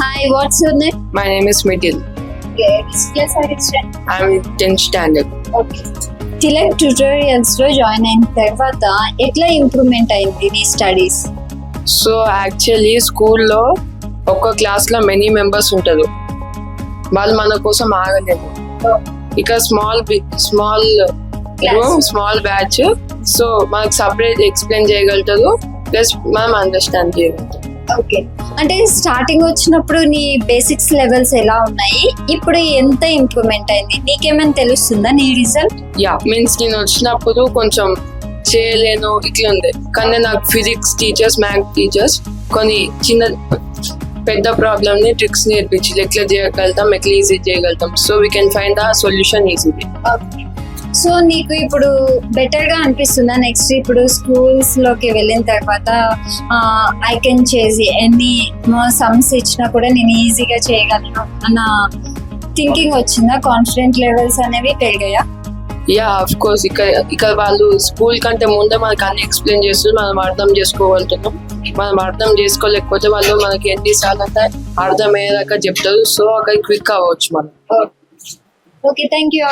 Hi, what's your name? My name is Midil. Okay, which class are you studying? I'm in 10th standard. Okay. Tilak tutorials లో join అయిన తర్వాత ఎట్లా improvement అయింది నీ studies? So actually స్కూల్లో ఒక్క క్లాస్లో మెనీ మెంబర్స్ ఉంటారు, వాళ్ళు మన కోసం ఆగలేదు. ఇక small room, small batch, so మనకు సపరేట్ ఎక్స్ప్లెయిన్ చేయగలుగుతారు, ప్లస్ మనం అండర్స్టాండ్ చేయగలుగుతాం. ఓకే, అంటే స్టార్టింగ్ వచ్చినప్పుడు నీ బేసిక్స్ లెవెల్స్ ఎలా ఉన్నాయి, ఇప్పుడు ఎంత ఇంప్రూవ్మెంట్ అయింది, నీకేమైనా తెలుస్తుందా నీ రిజల్ట్? యా మీన్స్ నేను వచ్చినప్పుడు కొంచెం చేయలేను ఇట్లా ఉంది, కానీ నాకు ఫిజిక్స్ టీచర్స్, మ్యాథ్స్ టీచర్స్ కొన్ని పెద్ద ప్రాబ్లమ్ ని ట్రిక్స్ నేర్పించి ఎట్లా చేయగలుగుతాం, ఎట్లా ఈజీ చేయగలుగుతాం, so we can find the solution easily. So నీకు ఇప్పుడు బెటర్ గా అనిపిస్తుందా? నెక్స్ట్ ఇప్పుడు స్కూల్స్ లోకి వెళ్ళిన తర్వాత ఐ కెన్ చేసి ఎన్ని సమ్స్ ఇచ్చినా కూడా నేను ఈజీగా చేయగలను అన్న థింకింగ్ వచ్చిందా? కాన్ఫిడెంట్ లెవెల్స్ అనేవి పెరిగాయా? Yeah of course. ఇక్కడ వాళ్ళు స్కూల్ కంటే ముందే మనకి అన్ని ఎక్స్ప్లెయిన్ చేస్తారు, మనం అర్థం చేసుకోగలుగుతున్నాం. మనం అర్థం చేసుకోలేకపోతే వాళ్ళు మనకి ఎన్నిసార్లు అంటే అర్థమయ్యేదాకా చెప్తారు, సో అక్కడ క్విక్ అవ్వచ్చు మనం. Okay, thank you.